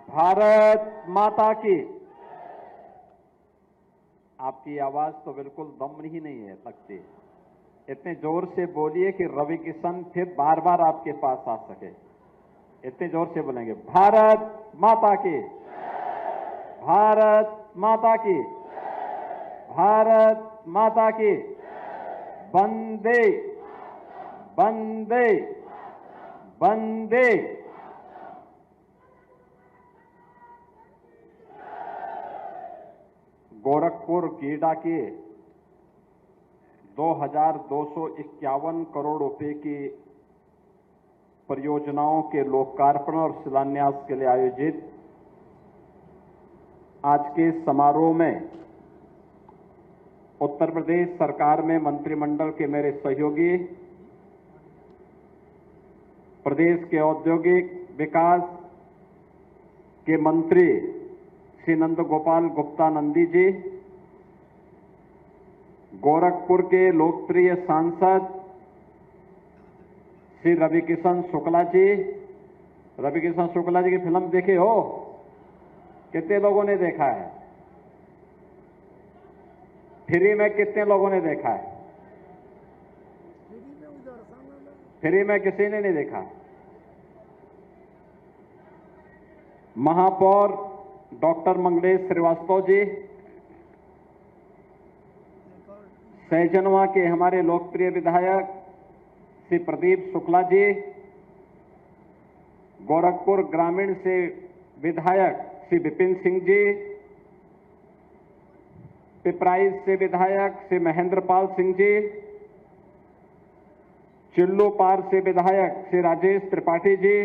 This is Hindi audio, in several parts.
भारत माता की। आपकी आवाज तो बिल्कुल दम ही नहीं है लगती। इतने जोर से बोलिए कि रवि किशन फिर बार बार आपके पास आ सके। इतने जोर से बोलेंगे, भारत माता की, भारत माता की, भारत माता की, वंदे वंदे वंदे। गोरखपुर गीडा के 2251 करोड़ रुपए की परियोजनाओं के लोकार्पण और शिलान्यास के लिए आयोजित आज के समारोह में उत्तर प्रदेश सरकार में मंत्रिमंडल के मेरे सहयोगी, प्रदेश के औद्योगिक विकास के मंत्री श्री नंद गोपाल गुप्ता नंदी जी, गोरखपुर के लोकप्रिय सांसद श्री रवि किशन शुक्ला जी। रवि किशन शुक्ला जी की फिल्म देखे हो? कितने लोगों ने देखा है? फ्री में कितने लोगों ने देखा है? फ्री में किसी ने नहीं देखा। महापौर डॉक्टर मंगलेश श्रीवास्तव जी, सहजनवा के हमारे लोकप्रिय विधायक श्री प्रदीप शुक्ला जी, गोरखपुर ग्रामीण से विधायक श्री विपिन सिंह जी, पिपराइच से विधायक श्री महेंद्र पाल सिंह जी, चिल्लू पार से विधायक श्री राजेश त्रिपाठी जी,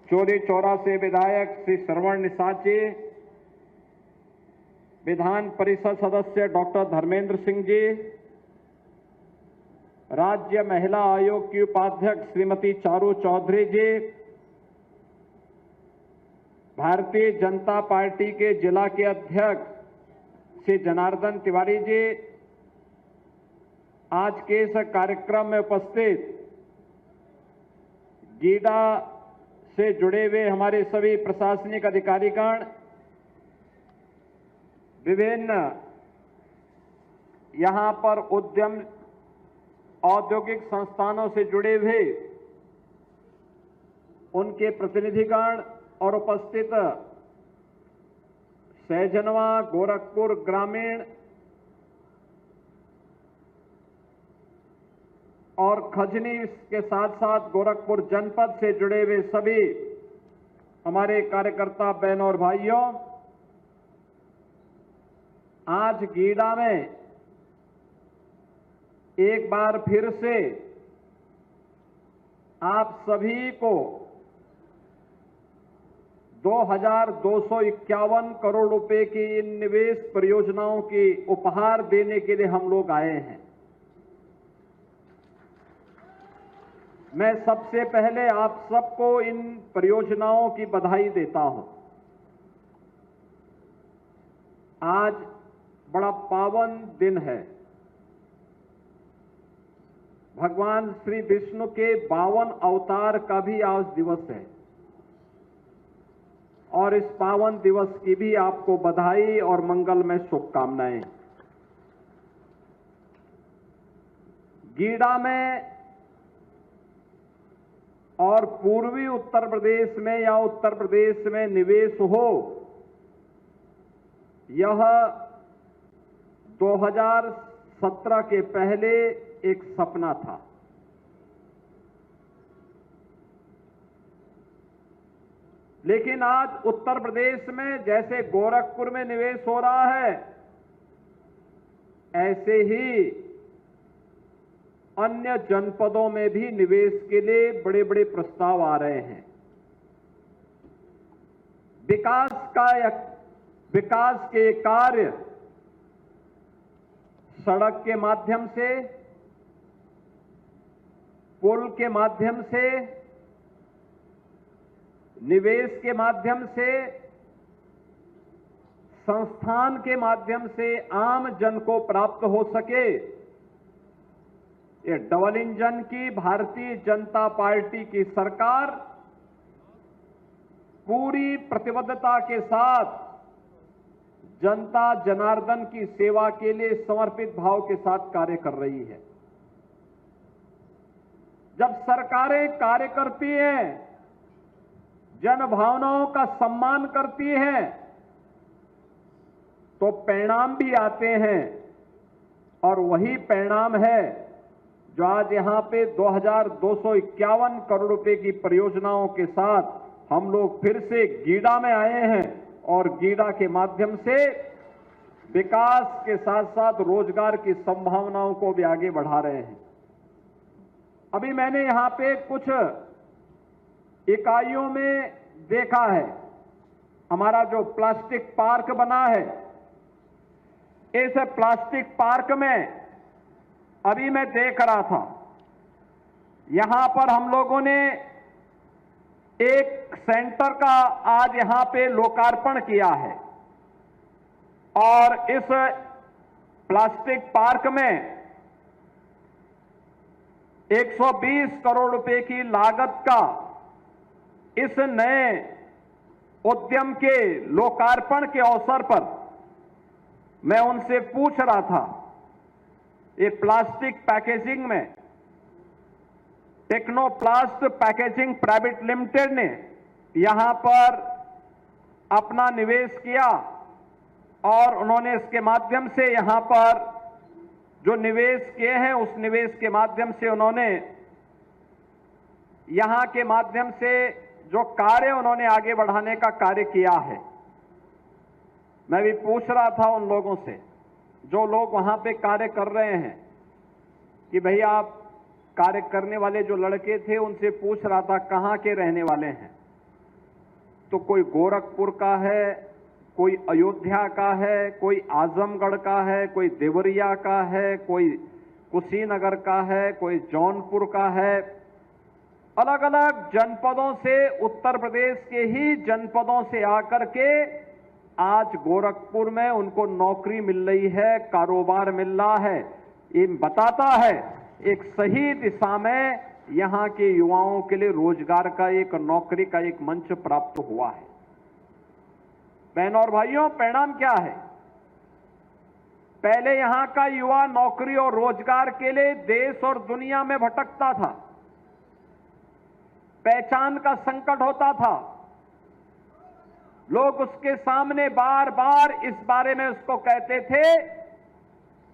चौरी चौरा से विधायक श्री श्रवण निषाद जी, विधान परिषद सदस्य डॉक्टर धर्मेंद्र सिंह जी, राज्य महिला आयोग की उपाध्यक्ष श्रीमती चारू चौधरी जी, भारतीय जनता पार्टी के जिला के अध्यक्ष श्री जनार्दन तिवारी जी, आज के इस कार्यक्रम में उपस्थित गीडा से जुड़े हुए हमारे सभी प्रशासनिक अधिकारीगण, विभिन्न यहां पर उद्यम औद्योगिक संस्थानों से जुड़े हुए उनके प्रतिनिधिगण और उपस्थित सहजनवा, गोरखपुर ग्रामीण और खजनी के साथ साथ गोरखपुर जनपद से जुड़े हुए सभी हमारे कार्यकर्ता बहनों और भाइयों, आज गीडा में एक बार फिर से आप सभी को 2251 करोड़ रुपए की इन निवेश परियोजनाओं की उपहार देने के लिए हम लोग आए हैं। मैं सबसे पहले आप सबको इन परियोजनाओं की बधाई देता हूं। आज बड़ा पावन दिन है। भगवान श्री विष्णु के 52 अवतार का भी आज दिवस है और इस पावन दिवस की भी आपको बधाई और मंगलमय शुभकामनाएं। गीडा में और पूर्वी उत्तर प्रदेश में या उत्तर प्रदेश में निवेश हो, यह 2017 के पहले एक सपना था। लेकिन आज उत्तर प्रदेश में जैसे गोरखपुर में निवेश हो रहा है, ऐसे ही अन्य जनपदों में भी निवेश के लिए बड़े बड़े प्रस्ताव आ रहे हैं। विकास के कार्य सड़क के माध्यम से, पुल के माध्यम से, निवेश के माध्यम से, संस्थान के माध्यम से आम जन को प्राप्त हो सके, ये डबल इंजन की भारतीय जनता पार्टी की सरकार पूरी प्रतिबद्धता के साथ जनता जनार्दन की सेवा के लिए समर्पित भाव के साथ कार्य कर रही है। जब सरकारें कार्य करती हैं, जन भावनाओं का सम्मान करती हैं, तो परिणाम भी आते हैं और वही परिणाम है जो आज यहां पे 2251 करोड़ रुपए की परियोजनाओं के साथ हम लोग फिर से गीडा में आए हैं और गीडा के माध्यम से विकास के साथ साथ रोजगार की संभावनाओं को भी आगे बढ़ा रहे हैं। अभी मैंने यहां पे कुछ इकाइयों में देखा है, हमारा जो प्लास्टिक पार्क बना है, इस प्लास्टिक पार्क में अभी मैं देख रहा था, यहां पर हम लोगों ने एक सेंटर का आज यहां पे लोकार्पण किया है और इस प्लास्टिक पार्क में 120 करोड़ रुपए की लागत का इस नए उद्यम के लोकार्पण के अवसर पर मैं उनसे पूछ रहा था, ये प्लास्टिक पैकेजिंग में टेक्नोप्लास्ट पैकेजिंग प्राइवेट लिमिटेड ने यहां पर अपना निवेश किया और उन्होंने इसके माध्यम से यहां पर जो निवेश किए हैं उस निवेश के माध्यम से उन्होंने यहां के माध्यम से जो कार्य उन्होंने आगे बढ़ाने का कार्य किया है। मैं भी पूछ रहा था उन लोगों से जो लोग वहां पे कार्य कर रहे हैं कि भैया आप कार्य करने वाले जो लड़के थे उनसे पूछ रहा था कहां के रहने वाले हैं, तो कोई गोरखपुर का है, कोई अयोध्या का है, कोई आजमगढ़ का है, कोई देवरिया का है, कोई कुशीनगर का है, कोई जौनपुर का है। अलग अलग जनपदों से, उत्तर प्रदेश के ही जनपदों से आकर के आज गोरखपुर में उनको नौकरी मिल रही है, कारोबार मिल रहा है। ये बताता है एक सही दिशा में यहां के युवाओं के लिए रोजगार का एक, नौकरी का एक मंच प्राप्त हुआ है। बहनों और भाइयों, परिणाम क्या है? पहले यहां का युवा नौकरी और रोजगार के लिए देश और दुनिया में भटकता था, पहचान का संकट होता था, लोग उसके सामने बार बार इस बारे में उसको कहते थे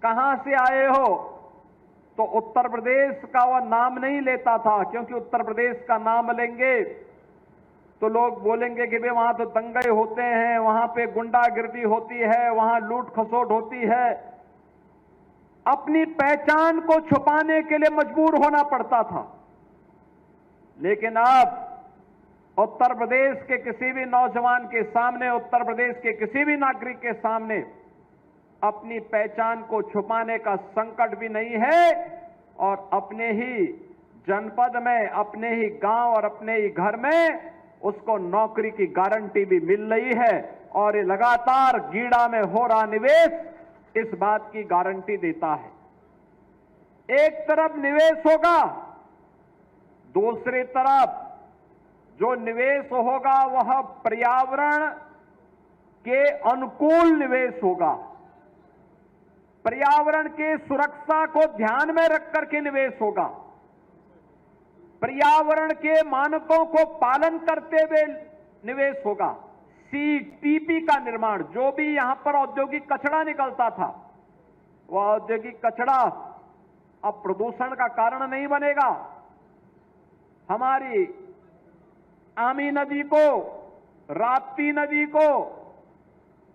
कहां से आए हो, तो उत्तर प्रदेश का वह नाम नहीं लेता था, क्योंकि उत्तर प्रदेश का नाम लेंगे तो लोग बोलेंगे कि भाई वहां तो दंगे होते हैं, वहां पे गुंडागिर्दी होती है, वहां लूट खसोट होती है। अपनी पहचान को छुपाने के लिए मजबूर होना पड़ता था। लेकिन अब उत्तर प्रदेश के किसी भी नौजवान के सामने, उत्तर प्रदेश के किसी भी नागरिक के सामने अपनी पहचान को छुपाने का संकट भी नहीं है और अपने ही जनपद में, अपने ही गांव और अपने ही घर में उसको नौकरी की गारंटी भी मिल रही है। और ये लगातार गीडा में हो रहा निवेश इस बात की गारंटी देता है। एक तरफ निवेश होगा, दूसरी तरफ जो निवेश होगा वह पर्यावरण के अनुकूल निवेश होगा, पर्यावरण की सुरक्षा को ध्यान में रख करके निवेश होगा, पर्यावरण के मानकों को पालन करते हुए निवेश होगा। सीटीपी का निर्माण, जो भी यहां पर औद्योगिक कचरा निकलता था, वह औद्योगिक कचरा अब प्रदूषण का कारण नहीं बनेगा। हमारी आमी नदी को, राप्ती नदी को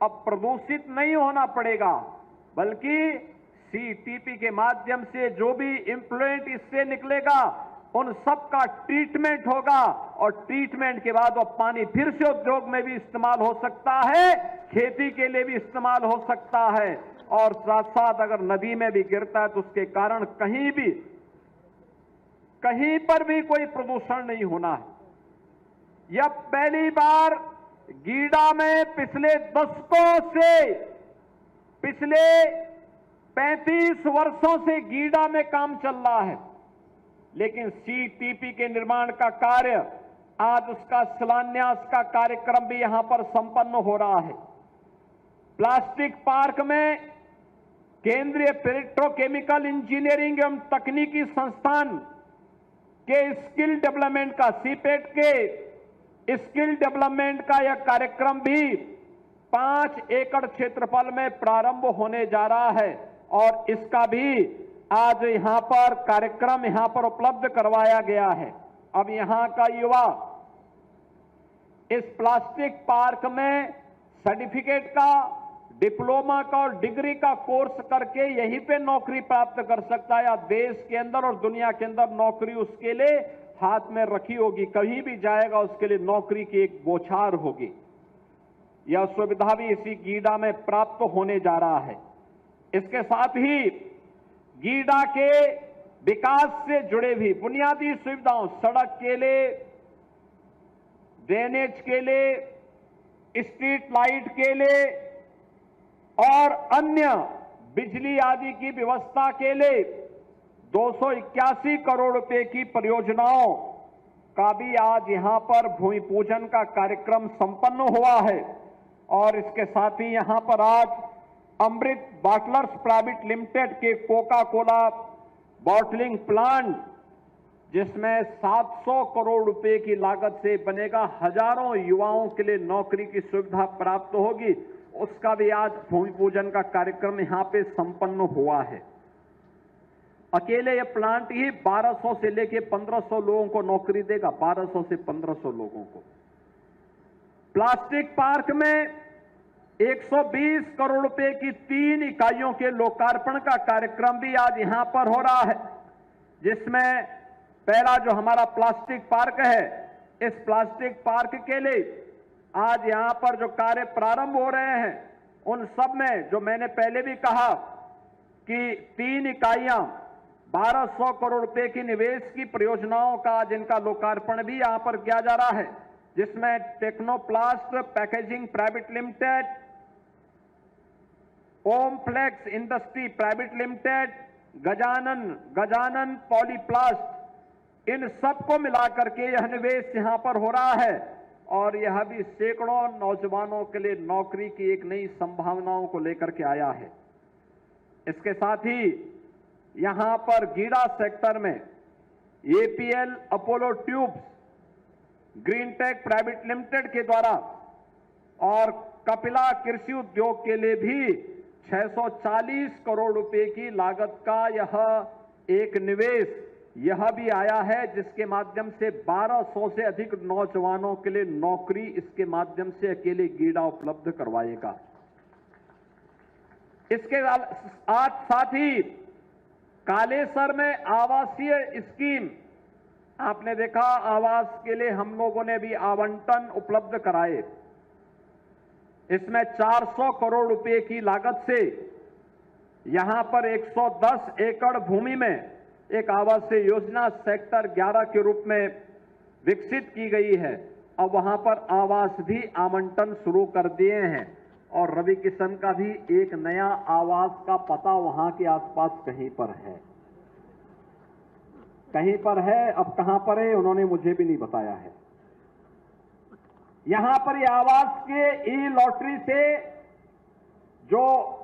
अब प्रदूषित नहीं होना पड़ेगा, बल्कि सीटीपी के माध्यम से जो भी इम्प्लुएंट इससे निकलेगा उन सब का ट्रीटमेंट होगा और ट्रीटमेंट के बाद वो पानी फिर से उद्योग में भी इस्तेमाल हो सकता है, खेती के लिए भी इस्तेमाल हो सकता है। और साथ साथ अगर नदी में भी गिरता है तो उसके कारण कहीं पर भी कोई प्रदूषण नहीं होना है। यह पहली बार गीडा में पिछले दशकों से, पिछले 35 वर्षों से गीडा में काम चल रहा है, लेकिन सीटीपी के निर्माण का कार्य आज उसका शिलान्यास का कार्यक्रम भी यहां पर संपन्न हो रहा है। प्लास्टिक पार्क में केंद्रीय पेट्रोकेमिकल इंजीनियरिंग एवं तकनीकी संस्थान के स्किल डेवलपमेंट का, सीपेट के स्किल डेवलपमेंट का यह कार्यक्रम भी 5 एकड़ क्षेत्रफल में प्रारंभ होने जा रहा है और इसका भी आज यहां पर कार्यक्रम यहां पर उपलब्ध करवाया गया है। अब यहां का युवा इस प्लास्टिक पार्क में सर्टिफिकेट का, डिप्लोमा का और डिग्री का कोर्स करके यहीं पे नौकरी प्राप्त कर सकता है, या देश के अंदर और दुनिया के अंदर नौकरी उसके लिए हाथ में रखी होगी। कहीं भी जाएगा उसके लिए नौकरी की एक बौछार होगी। यह सुविधा भी इसी गीडा में प्राप्त होने जा रहा है। इसके साथ ही गीडा के विकास से जुड़े भी बुनियादी सुविधाओं, सड़क के लिए, ड्रेनेज के लिए, स्ट्रीट लाइट के लिए और अन्य बिजली आदि की व्यवस्था के लिए 281 करोड़ रुपए की परियोजनाओं का भी आज यहां पर भूमि पूजन का कार्यक्रम संपन्न हुआ है। और इसके साथ ही यहां पर आज अमृत बॉटलर्स प्राइवेट लिमिटेड के कोका कोला बॉटलिंग प्लांट, जिसमें 700 करोड़ रुपए की लागत से बनेगा, हजारों युवाओं के लिए नौकरी की सुविधा प्राप्त होगी, उसका भी आज भूमि पूजन का कार्यक्रम यहां पे संपन्न हुआ है। अकेले यह प्लांट ही 1200 से लेके 1500 लोगों को नौकरी देगा, 1200 से 1500 लोगों को। प्लास्टिक पार्क में 120 करोड़ रुपए की 3 इकाइयों के लोकार्पण का कार्यक्रम भी आज यहां पर हो रहा है, जिसमें पहला जो हमारा प्लास्टिक पार्क है, इस प्लास्टिक पार्क के लिए आज यहां पर जो कार्य प्रारंभ हो रहे हैं, उन सब में जो मैंने पहले भी कहा कि 3 इकाइयां 1200 करोड़ रुपए की निवेश की परियोजनाओं का आज इनका लोकार्पण भी यहां पर किया जा रहा है, जिसमें Technoplast packaging private limited, Omflex industry private limited, Gajanan Polyplast, इन सबको मिलाकर के यह निवेश यहां पर हो रहा है और यह भी सैकड़ों नौजवानों के लिए नौकरी की एक नई संभावनाओं को लेकर के आया है। इसके साथ ही यहां पर गीडा सेक्टर में APL Apollo Tubes, Green Tech Private Limited के द्वारा और कपिला कृषि उद्योग के लिए भी 640 करोड़ रुपए की लागत का यह एक निवेश यह भी आया है, जिसके माध्यम से 1200 से अधिक नौजवानों के लिए नौकरी इसके माध्यम से अकेले गीडा उपलब्ध करवाएगा। इसके साथ ही कालेसर में आवासीय स्कीम, आपने देखा आवास के लिए हम लोगों ने भी आवंटन उपलब्ध कराए। इसमें 400 करोड़ रुपए की लागत से यहां पर 110 एकड़ भूमि में एक आवासीय योजना सेक्टर 11 के रूप में विकसित की गई है। अब वहां पर आवास भी आवंटन शुरू कर दिए हैं और रवि किशन का भी एक नया आवास का पता वहां के आसपास कहीं पर है, कहीं पर है। अब कहां पर है उन्होंने मुझे भी नहीं बताया है। यहां पर ये आवास के ई लॉटरी से जो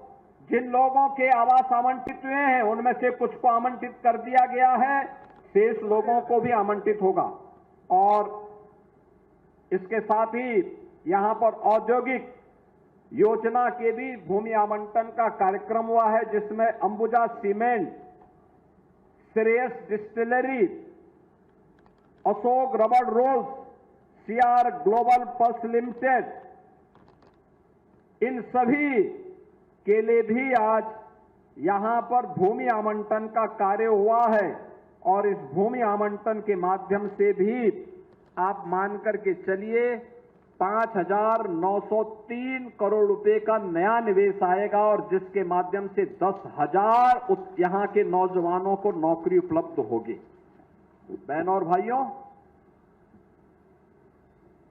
जिन लोगों के आवास आवंटित हुए हैं उनमें से कुछ को आवंटित कर दिया गया है, शेष लोगों को भी आवंटित होगा। और इसके साथ ही यहां पर औद्योगिक योजना के भी भूमि आवंटन का कार्यक्रम हुआ है, जिसमें Ambuja cement, Shreyas distillery, Ashok rubber rolls, CR global pulse limited, इन सभी के लिए भी आज यहां पर भूमि आवंटन का कार्य हुआ है। और इस भूमि आवंटन के माध्यम से भी आप मान करके चलिए 5,903 करोड़ रुपए का नया निवेश आएगा और जिसके माध्यम से 10,000 यहां के नौजवानों को नौकरी उपलब्ध होगी। बहनों और भाइयों,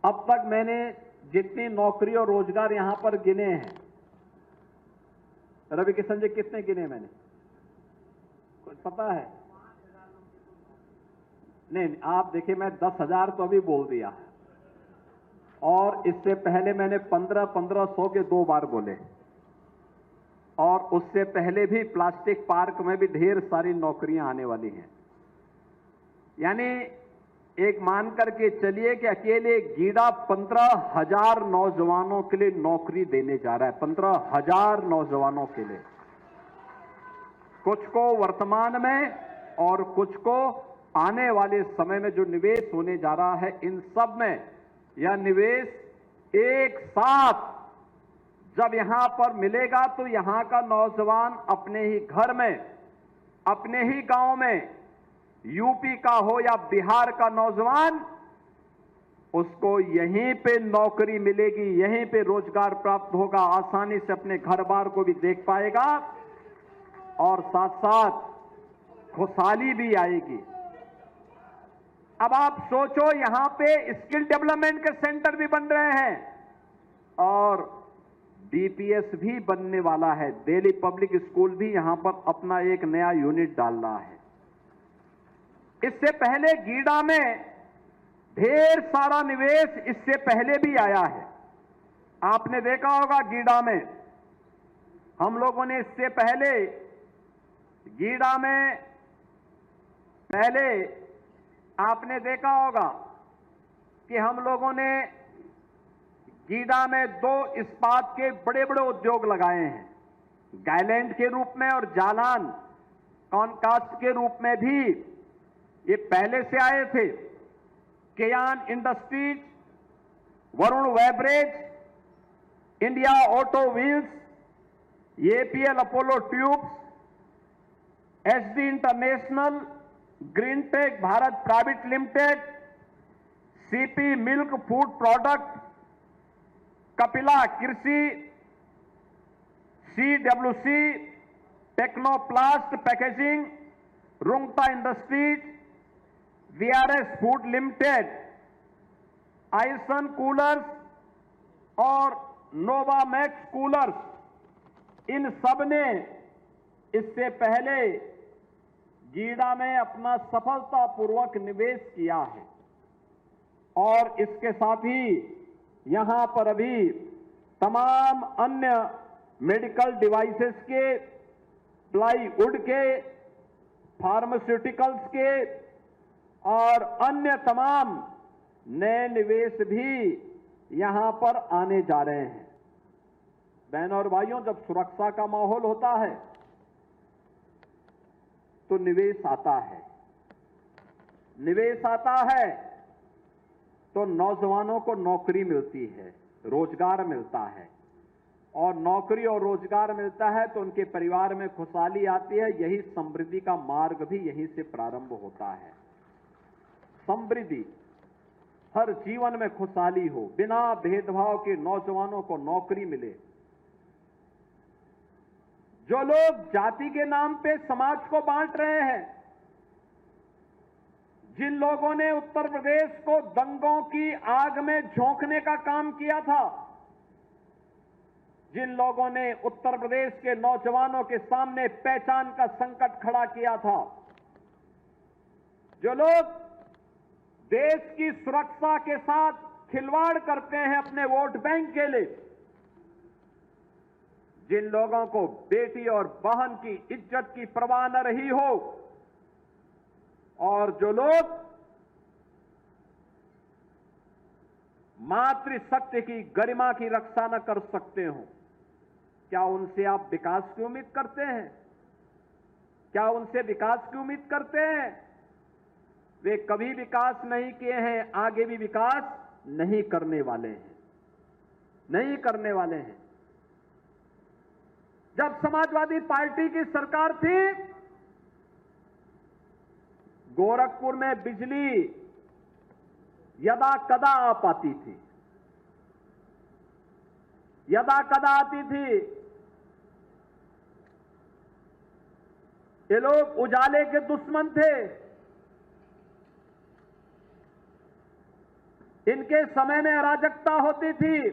अब तक मैंने जितनी नौकरी और रोजगार यहां पर गिने हैं, रवि किशन जी कितने गिने मैंने, कुछ पता है? नहीं, आप देखिए, मैं 10,000 तो अभी बोल दिया है, और इससे पहले मैंने 1500 के 2 बार बोले, और उससे पहले भी प्लास्टिक पार्क में भी ढेर सारी नौकरियां आने वाली हैं। यानी एक मान करके चलिए कि अकेले गीडा 15,000 नौजवानों के लिए नौकरी देने जा रहा है, 15,000 नौजवानों के लिए, कुछ को वर्तमान में और कुछ को आने वाले समय में जो निवेश होने जा रहा है, इन सब में यह निवेश एक साथ जब यहां पर मिलेगा तो यहां का नौजवान अपने ही घर में, अपने ही गांव में, यूपी का हो या बिहार का नौजवान, उसको यहीं पे नौकरी मिलेगी, यहीं पे रोजगार प्राप्त होगा, आसानी से अपने घर बार को भी देख पाएगा और साथ साथ खुशहाली भी आएगी। अब आप सोचो, यहां पे स्किल डेवलपमेंट के सेंटर भी बन रहे हैं और डीपीएस भी बनने वाला है। दिल्ली पब्लिक स्कूल भी यहां पर अपना एक नया यूनिट डाल रहा है। इससे पहले गीडा में ढेर सारा निवेश इससे पहले भी आया है। आपने देखा होगा गीडा में हम लोगों ने इससे पहले गीडा में पहले आपने देखा होगा कि हम लोगों ने गीडा में 2 इस्पात के बड़े बड़े उद्योग लगाए हैं, गायलैंड के रूप में और जालान कॉनकास्ट के रूप में भी ये पहले से आए थे। केयान industries, Varun beverage, India auto wheels, APL Apollo tubes, SD international, greentech Bharat private limited, CP milk food product, Kapila Krishi, CWC, Technoplast packaging, Rungta industries, VRS food limited, आइसन कूलर्स और नोवामैक्स कूलर्स, इन सब ने इससे पहले गीडा में अपना सफलतापूर्वक निवेश किया है। और इसके साथ ही यहां पर अभी तमाम अन्य मेडिकल डिवाइसेस के, प्लाईवुड के, फार्मास्यूटिकल्स के और अन्य तमाम नए निवेश भी यहां पर आने जा रहे हैं। बहनों और भाइयों, जब सुरक्षा का माहौल होता है तो निवेश आता है, निवेश आता है तो नौजवानों को नौकरी मिलती है, रोजगार मिलता है, और नौकरी और रोजगार मिलता है तो उनके परिवार में खुशहाली आती है। यही समृद्धि का मार्ग भी यहीं से प्रारंभ होता है। समृद्धि, हर जीवन में खुशहाली हो, बिना भेदभाव के नौजवानों को नौकरी मिले। जो लोग जाति के नाम पे समाज को बांट रहे हैं, जिन लोगों ने उत्तर प्रदेश को दंगों की आग में झोंकने का काम किया था, जिन लोगों ने उत्तर प्रदेश के नौजवानों के सामने पहचान का संकट खड़ा किया था, जो लोग देश की सुरक्षा के साथ खिलवाड़ करते हैं अपने वोट बैंक के लिए, जिन लोगों को बेटी और बहन की इज्जत की परवाह न रही हो, और जो लोग मातृशक्ति की गरिमा की रक्षा न कर सकते हो, क्या उनसे आप विकास की उम्मीद करते हैं? क्या उनसे विकास की उम्मीद करते हैं? वे कभी विकास नहीं किए हैं, आगे भी विकास नहीं करने वाले हैं, नहीं करने वाले हैं। जब समाजवादी पार्टी की सरकार थी, गोरखपुर में बिजली यदा कदा आ पाती थी, यदा कदा आती थी। ये लोग उजाले के दुश्मन थे। इनके समय में अराजकता होती थी,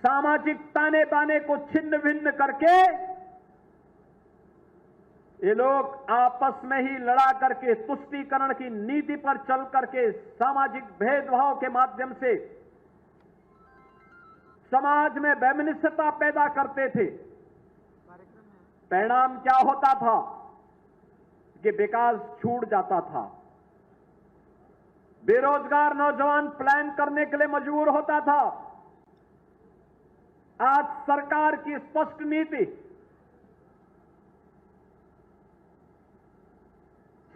सामाजिक ताने बाने को छिन्न भिन्न करके ये लोग आपस में ही लड़ा करके तुष्टीकरण की नीति पर चल करके सामाजिक भेदभाव के माध्यम से समाज में वैमनस्यता पैदा करते थे। परिणाम क्या होता था कि विकास छूट जाता था, बेरोजगार नौजवान पलायन करने के लिए मजबूर होता था। आज सरकार की स्पष्ट नीति,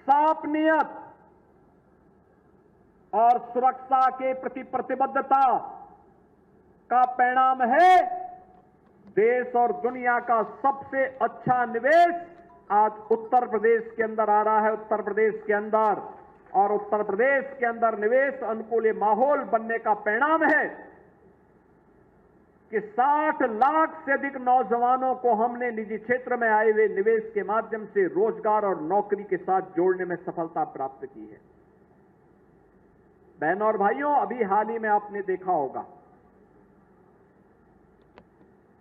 साफ नियत और सुरक्षा के प्रति प्रतिबद्धता का परिणाम है देश और दुनिया का सबसे अच्छा निवेश आज उत्तर प्रदेश के अंदर आ रहा है। उत्तर प्रदेश के अंदर और उत्तर प्रदेश के अंदर निवेश अनुकूल माहौल बनने का परिणाम है कि 60 लाख से अधिक नौजवानों को हमने निजी क्षेत्र में आए हुए निवेश के माध्यम से रोजगार और नौकरी के साथ जोड़ने में सफलता प्राप्त की है। बहनों और भाइयों, अभी हाल ही में आपने देखा होगा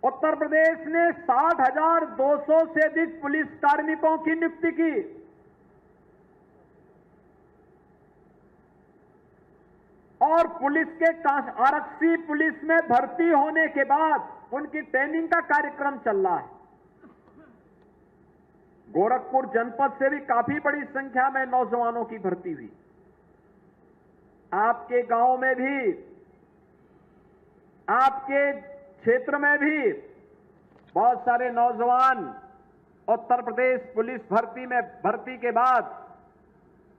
उत्तर प्रदेश ने 60,200 से अधिक पुलिस कार्मिकों की नियुक्ति की। और पुलिस के आरक्षी पुलिस में भर्ती होने के बाद उनकी ट्रेनिंग का कार्यक्रम चल रहा है। गोरखपुर जनपद से भी काफी बड़ी संख्या में नौजवानों की भर्ती हुई। आपके गांव में भी, आपके क्षेत्र में भी बहुत सारे नौजवान उत्तर प्रदेश पुलिस भर्ती के बाद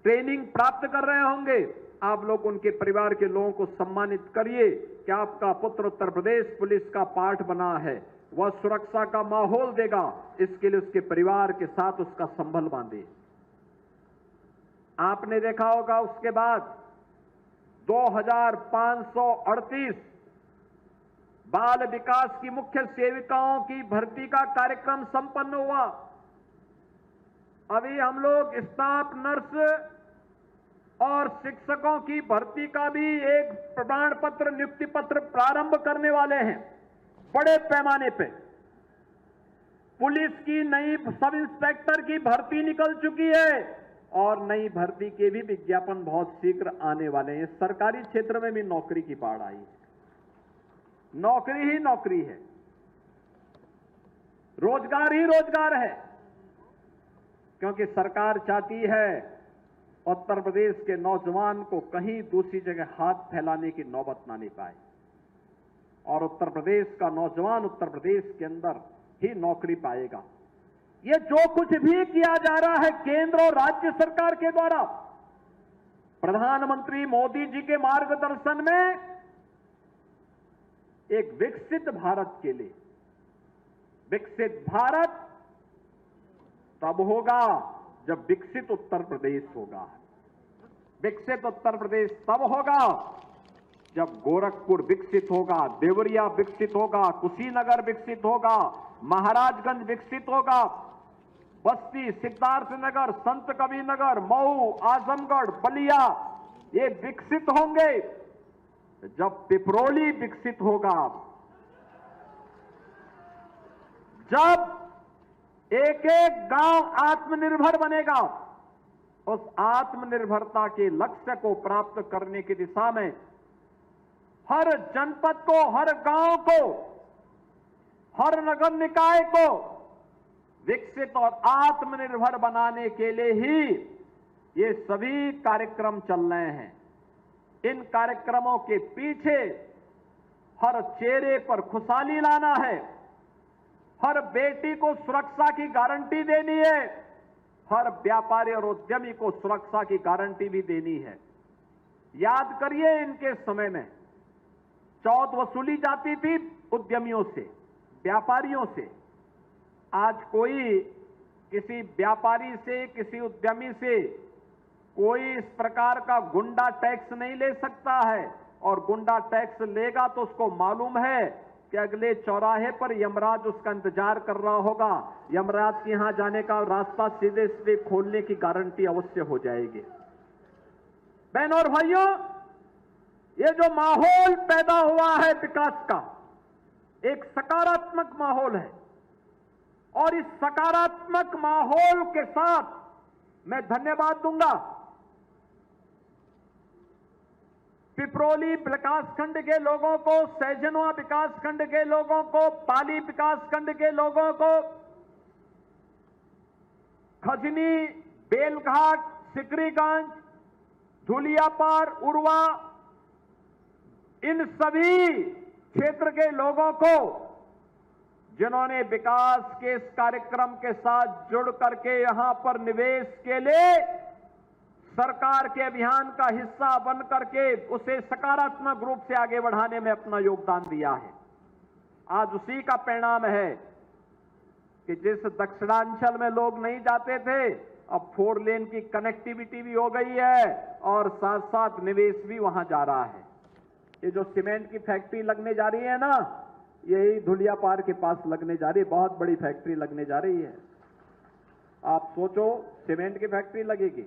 ट्रेनिंग प्राप्त कर रहे होंगे। आप लोग उनके परिवार के लोगों को सम्मानित करिए कि आपका पुत्र उत्तर प्रदेश पुलिस का पार्ट बना है, वह सुरक्षा का माहौल देगा, इसके लिए उसके परिवार के साथ उसका संबल बांधे। आपने देखा होगा उसके बाद 2538 बाल विकास की मुख्य सेविकाओं की भर्ती का कार्यक्रम संपन्न हुआ। अभी हम लोग स्टाफ नर्स और शिक्षकों की भर्ती का भी एक प्रमाण पत्र, नियुक्ति पत्र प्रारंभ करने वाले हैं बड़े पैमाने पे। पुलिस की नई सब इंस्पेक्टर की भर्ती निकल चुकी है और नई भर्ती के भी विज्ञापन बहुत शीघ्र आने वाले हैं। सरकारी क्षेत्र में भी नौकरी की बाढ़ आई, नौकरी ही नौकरी है, रोजगार ही रोजगार है, क्योंकि सरकार चाहती है उत्तर प्रदेश के नौजवान को कहीं दूसरी जगह हाथ फैलाने की नौबत ना ले पाए और उत्तर प्रदेश का नौजवान उत्तर प्रदेश के अंदर ही नौकरी पाएगा। ये जो कुछ भी किया जा रहा है केंद्र और राज्य सरकार के द्वारा, प्रधानमंत्री मोदी जी के मार्गदर्शन में एक विकसित भारत के लिए, विकसित भारत तब होगा जब विकसित उत्तर प्रदेश होगा। विकसित उत्तर प्रदेश तब होगा जब गोरखपुर विकसित होगा, देवरिया विकसित होगा, कुशीनगर विकसित होगा, महाराजगंज विकसित होगा, बस्ती, सिद्धार्थनगर, संत कबीर नगर, मऊ, आजमगढ़, बलिया ये विकसित होंगे। जब पिपरोली विकसित होगा, जब एक एक गांव आत्मनिर्भर बनेगा, उस आत्मनिर्भरता के लक्ष्य को प्राप्त करने की दिशा में हर जनपद को, हर गांव को, हर नगर निकाय को विकसित और आत्मनिर्भर बनाने के लिए ही ये सभी कार्यक्रम चल रहे हैं। इन कार्यक्रमों के पीछे हर चेहरे पर खुशहाली लाना है, हर बेटी को सुरक्षा की गारंटी देनी है, हर व्यापारी और उद्यमी को सुरक्षा की गारंटी भी देनी है। याद करिए, इनके समय में चौथ वसूली जाती थी उद्यमियों से, व्यापारियों से। आज कोई किसी व्यापारी से, किसी उद्यमी से कोई इस प्रकार का गुंडा टैक्स नहीं ले सकता है, और गुंडा टैक्स लेगा तो उसको मालूम है कि अगले चौराहे पर यमराज उसका इंतजार कर रहा होगा, यमराज के यहां जाने का रास्ता सीधे सीधे खोलने की गारंटी अवश्य हो जाएगी। बहनों और भाइयों, ये जो माहौल पैदा हुआ है विकास का, एक सकारात्मक माहौल है। और इस सकारात्मक माहौल के साथ मैं धन्यवाद दूंगा पिपरोली विकासखंड के लोगों को, सैजनवा विकासखंड के लोगों को, पाली विकासखंड के लोगों को, खजनी, बेलघाट, सिकरीगंज, धुलियापार, उरवा, इन सभी क्षेत्र के लोगों को जिन्होंने विकास के इस कार्यक्रम के साथ जुड़ करके यहां पर निवेश के लिए सरकार के अभियान का हिस्सा बन करके उसे सकारात्मक रूप से आगे बढ़ाने में अपना योगदान दिया है। आज उसी का परिणाम है कि जिस दक्षिणांचल में लोग नहीं जाते थे, अब 4 लेन की कनेक्टिविटी भी हो गई है और साथ साथ निवेश भी वहां जा रहा है। ये जो सीमेंट की फैक्ट्री लगने जा रही है ना, यही धुलियापार के पास लगने जा रही है, बहुत बड़ी फैक्ट्री लगने जा रही है। आप सोचो, सीमेंट की फैक्ट्री लगेगी,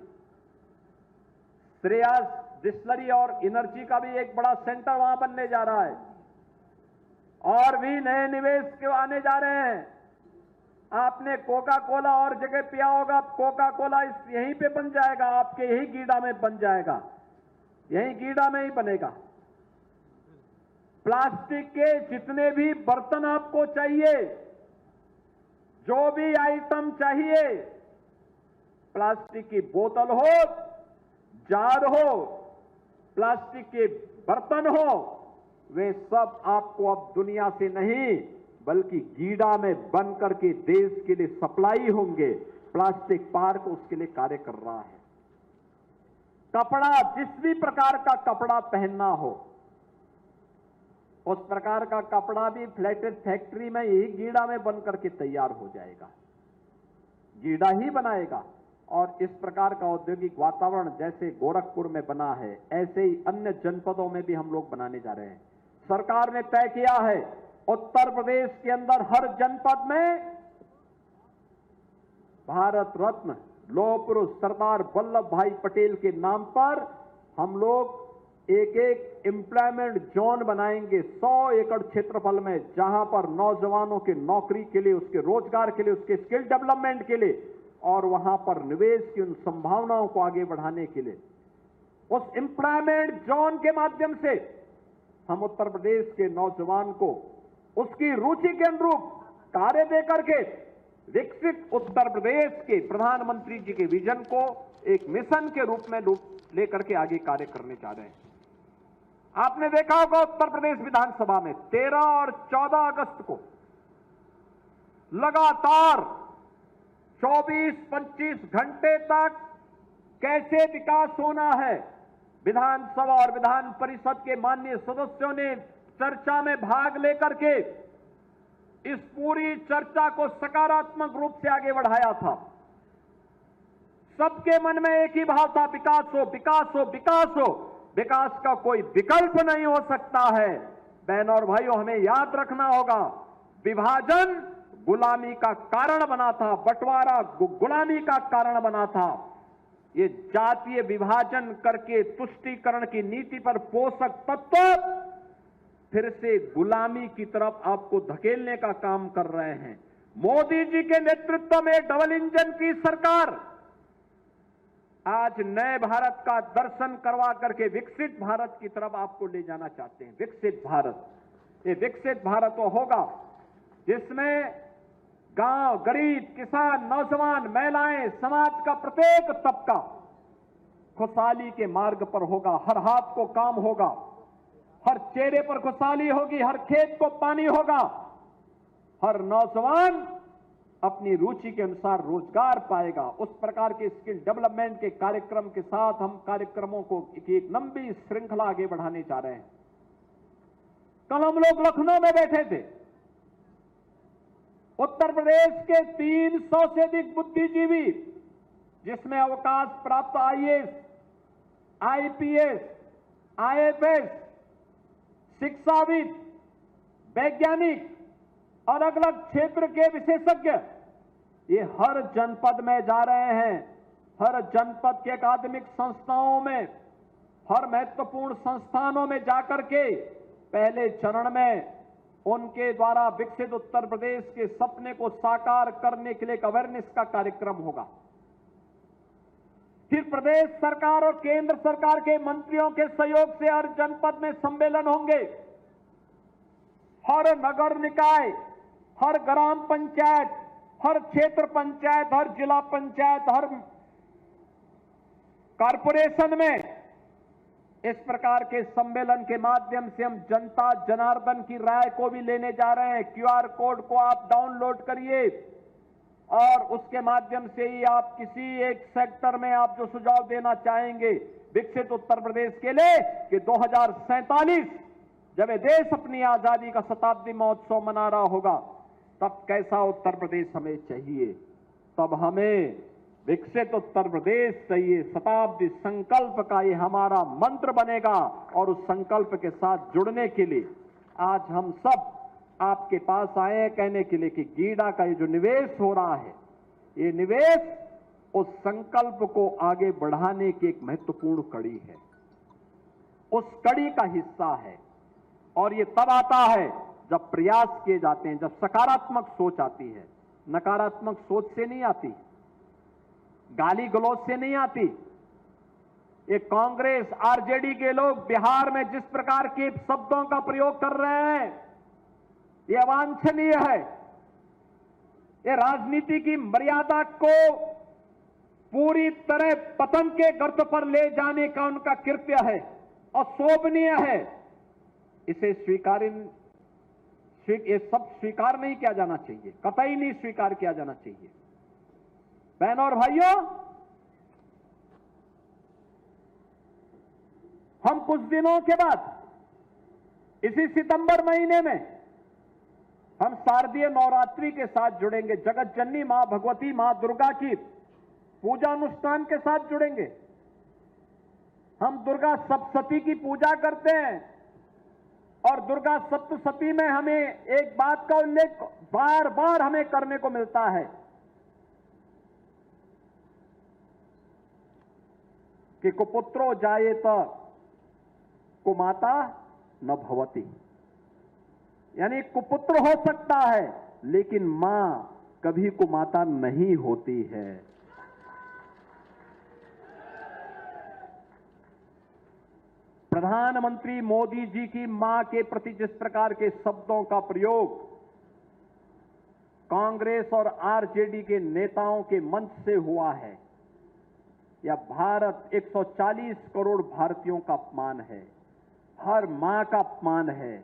श्रेयस डिस्टिलरी और एनर्जी का भी एक बड़ा सेंटर वहां बनने जा रहा है और भी नए निवेश के आने जा रहे हैं। आपने कोका कोला और जगह पिया होगा, कोका कोला यहीं पे बन जाएगा, आपके यही गीडा में बन जाएगा, यहीं गीडा में ही बनेगा। प्लास्टिक के जितने भी बर्तन आपको चाहिए, जो भी आइटम चाहिए, प्लास्टिक की बोतल हो, जार हो, प्लास्टिक के बर्तन हो, वे सब आपको अब दुनिया से नहीं बल्कि गीडा में बन करके देश के लिए सप्लाई होंगे। प्लास्टिक पार्क उसके लिए कार्य कर रहा है। कपड़ा, जिस भी प्रकार का कपड़ा पहनना हो, उस प्रकार का कपड़ा भी फ्लैटेड फैक्ट्री में ही गीडा में बन करके तैयार हो जाएगा, गीडा ही बनाएगा। और इस प्रकार का औद्योगिक वातावरण जैसे गोरखपुर में बना है, ऐसे ही अन्य जनपदों में भी हम लोग बनाने जा रहे हैं। सरकार ने तय किया है उत्तर प्रदेश के अंदर हर जनपद में भारत रत्न लौह पुरुष सरदार वल्लभ भाई पटेल के नाम पर हम लोग एक एक एम्प्लॉयमेंट जोन बनाएंगे 100 एकड़ क्षेत्रफल में, जहां पर नौजवानों के नौकरी के लिए, उसके रोजगार के लिए, उसके स्किल डेवलपमेंट के लिए और वहां पर निवेश की उन संभावनाओं को आगे बढ़ाने के लिए उस एम्प्लॉयमेंट जोन के माध्यम से हम उत्तर प्रदेश के नौजवान को उसकी रुचि के अनुरूप कार्य दे करके विकसित उत्तर प्रदेश के प्रधानमंत्री जी के विजन को एक मिशन के रूप में लेकर के आगे कार्य करने जा रहे हैं। आपने देखा होगा उत्तर प्रदेश विधानसभा में 13 और 14 अगस्त को लगातार 24-25 घंटे तक कैसे विकास होना है, विधानसभा और विधान परिषद के माननीय सदस्यों ने चर्चा में भाग लेकर के इस पूरी चर्चा को सकारात्मक रूप से आगे बढ़ाया था। सबके मन में एक ही भाव था, विकास हो, विकास हो, विकास हो। विकास का कोई विकल्प नहीं हो सकता है। बहनों और भाइयों, हमें याद रखना होगा, विभाजन गुलामी का कारण बना था, बंटवारा गुलामी का कारण बना था। ये जातीय विभाजन करके तुष्टीकरण की नीति पर पोषक तत्व फिर से गुलामी की तरफ आपको धकेलने का काम कर रहे हैं। मोदी जी के नेतृत्व में डबल इंजन की सरकार आज नए भारत का दर्शन करवा करके विकसित भारत की तरफ आपको ले जाना चाहते हैं। विकसित भारत, ये विकसित भारत वो होगा जिसमें गांव, गरीब, किसान, नौजवान, महिलाएं, समाज का प्रत्येक तबका खुशहाली के मार्ग पर होगा। हर हाथ को काम होगा, हर चेहरे पर खुशहाली होगी, हर खेत को पानी होगा, हर नौजवान अपनी रुचि के अनुसार रोजगार पाएगा। उस प्रकार के स्किल डेवलपमेंट के कार्यक्रम के साथ हम कार्यक्रमों को एक लंबी श्रृंखला आगे बढ़ाने जा रहे हैं। कल हम लोग लखनऊ में बैठे थे, उत्तर प्रदेश के 300 से अधिक बुद्धिजीवी, जिसमें अवकाश प्राप्त आईएएस, आईपीएस, आईएफएस, शिक्षाविद, वैज्ञानिक और अलग अलग क्षेत्र के विशेषज्ञ, ये हर जनपद में जा रहे हैं। हर जनपद के अकादमिक संस्थाओं में, हर महत्वपूर्ण संस्थानों में जाकर के पहले चरण में उनके द्वारा विकसित उत्तर प्रदेश के सपने को साकार करने के लिए एक अवेयरनेस का कार्यक्रम होगा। फिर प्रदेश सरकार और केंद्र सरकार के मंत्रियों के सहयोग से हर जनपद में सम्मेलन होंगे। हर नगर निकाय, हर ग्राम पंचायत, हर क्षेत्र पंचायत, हर जिला पंचायत, हर कॉरपोरेशन में इस प्रकार के सम्मेलन के माध्यम से हम जनता जनार्दन की राय को भी लेने जा रहे हैं। क्यूआर कोड को आप डाउनलोड करिए और उसके माध्यम से ही आप किसी एक सेक्टर में आप जो सुझाव देना चाहेंगे विकसित उत्तर प्रदेश के लिए कि 2047 जब ये देश अपनी आजादी का शताब्दी महोत्सव मना रहा होगा तब कैसा उत्तर प्रदेश हमें चाहिए। तब हमें विकसित उत्तर प्रदेश चाहिए। शताब्दी संकल्प का ये हमारा मंत्र बनेगा और उस संकल्प के साथ जुड़ने के लिए आज हम सब आपके पास आए हैं कहने के लिए कि गीडा का ये जो निवेश हो रहा है, ये निवेश उस संकल्प को आगे बढ़ाने की एक महत्वपूर्ण कड़ी है, उस कड़ी का हिस्सा है। और ये तब आता है जब प्रयास किए जाते हैं, जब सकारात्मक सोच आती है। नकारात्मक सोच से नहीं आती, गाली गलौज से नहीं आती। ये कांग्रेस आरजेडी के लोग बिहार में जिस प्रकार के शब्दों का प्रयोग कर रहे हैं ये अवांछनीय है। ये राजनीति की मर्यादा को पूरी तरह पतन के गर्त पर ले जाने का उनका कृत्य है और शोभनीय है। इसे ये सब स्वीकार नहीं किया जाना चाहिए, कतई नहीं स्वीकार किया जाना चाहिए। बहनों और भाइयों, हम कुछ दिनों के बाद इसी सितंबर महीने में हम शारदीय नवरात्रि के साथ जुड़ेंगे। जगत जननी मां भगवती मां दुर्गा की पूजा अनुष्ठान के साथ जुड़ेंगे। हम दुर्गा सप्तशती की पूजा करते हैं और दुर्गा सप्तशती में हमें एक बात का उल्लेख बार बार हमें करने को मिलता है कि कुपुत्रो जायेत कुमाता न भवति, यानी कुपुत्र हो सकता है लेकिन मां कभी कुमाता नहीं होती है। प्रधानमंत्री मोदी जी की मां के प्रति जिस प्रकार के शब्दों का प्रयोग कांग्रेस और आरजेडी के नेताओं के मंच से हुआ है, यह भारत 140 करोड़ भारतीयों का अपमान है, हर मां का अपमान है,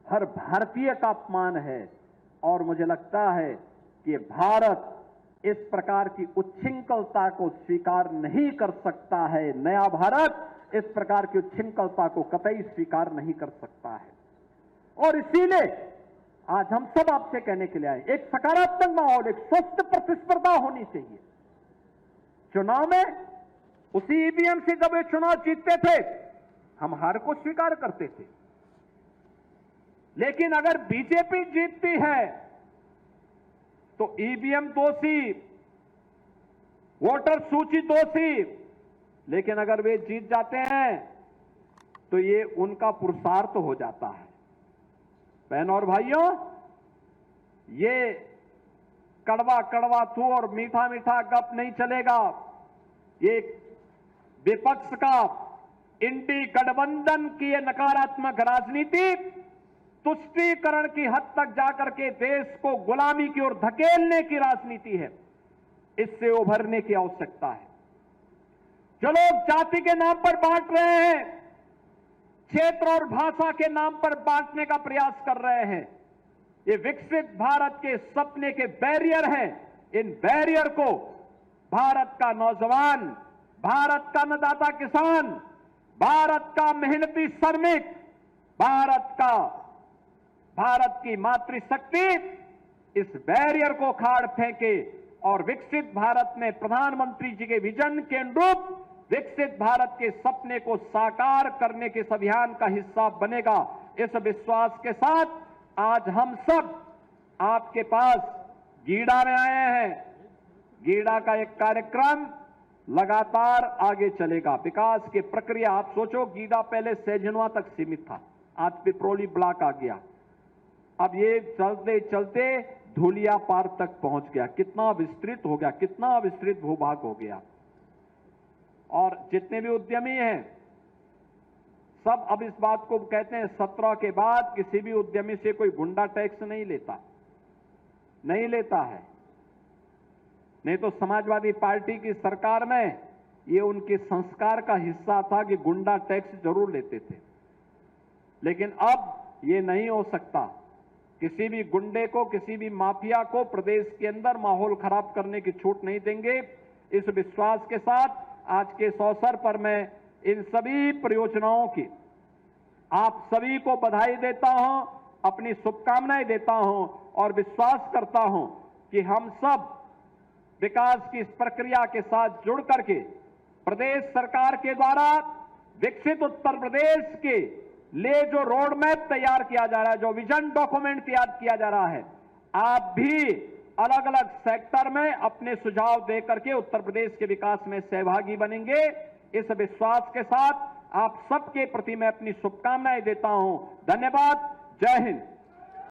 हर भारतीय का अपमान है। और मुझे लगता है कि भारत इस प्रकार की उच्छृंखलता को स्वीकार नहीं कर सकता है। नया भारत इस प्रकार की उच्छृंखलता को कतई स्वीकार नहीं कर सकता है। और इसीलिए आज हम सब आपसे कहने के लिए आए, एक सकारात्मक माहौल, एक स्वस्थ प्रतिस्पर्धा होनी चाहिए। चुनाव में उसी ईवीएम से जब वे चुनाव जीतते थे हम हार को स्वीकार करते थे, लेकिन अगर बीजेपी जीतती है तो ईवीएम दोषी, वोटर सूची दोषी, लेकिन अगर वे जीत जाते हैं तो ये उनका पुरुषार्थ हो जाता है। बहनों और भाइयों, ये कड़वा कड़वा थू और मीठा मीठा गप नहीं चलेगा। ये विपक्ष का इंडी गठबंधन की ये नकारात्मक राजनीति तुष्टीकरण की हद तक जाकर के देश को गुलामी की ओर धकेलने की राजनीति है। इससे उभरने की आवश्यकता है। जो लोग जाति के नाम पर बांट रहे हैं, क्षेत्र और भाषा के नाम पर बांटने का प्रयास कर रहे हैं, ये विकसित भारत के सपने के बैरियर हैं। इन बैरियर को भारत का नौजवान, भारत का अन्नदाता किसान, भारत का मेहनती श्रमिक, भारत की मातृशक्ति इस बैरियर को खाड़ फेंके और विकसित भारत में प्रधानमंत्री जी के विजन के अनुरूप विकसित भारत के सपने को साकार करने के इस अभियान का हिस्सा बनेगा। इस विश्वास के साथ आज हम सब आपके पास गीडा में आए हैं। गीडा का एक कार्यक्रम लगातार आगे चलेगा। विकास की प्रक्रिया, आप सोचो, गीडा पहले सैजनवा तक सीमित था, आज पिपरोली ब्लॉक आ गया। अब ये चलते चलते धूलिया पार तक पहुंच गया। कितना विस्तृत हो गया, कितना विस्तृत भूभाग हो गया। और जितने भी उद्यमी हैं सब अब इस बात को कहते हैं 17 के बाद किसी भी उद्यमी से कोई गुंडा टैक्स नहीं लेता है। नहीं तो समाजवादी पार्टी की सरकार में ये उनके संस्कार का हिस्सा था कि गुंडा टैक्स जरूर लेते थे। लेकिन अब ये नहीं हो सकता। किसी भी गुंडे को, किसी भी माफिया को प्रदेश के अंदर माहौल खराब करने की छूट नहीं देंगे। इस विश्वास के साथ आज के इस अवसर पर मैं इन सभी परियोजनाओं की आप सभी को बधाई देता हूं, अपनी शुभकामनाएं देता हूं और विश्वास करता हूं कि हम सब विकास की इस प्रक्रिया के साथ जुड़ करके प्रदेश सरकार के द्वारा विकसित उत्तर प्रदेश के लिए जो रोड मैप तैयार किया जा रहा है, जो विजन डॉक्यूमेंट तैयार किया जा रहा है, आप भी अलग अलग सेक्टर में अपने सुझाव दे करके उत्तर प्रदेश के विकास में सहभागी बनेंगे। इस विश्वास के साथ आप सबके प्रति मैं अपनी शुभकामनाएं देता हूं। धन्यवाद। जय हिंद।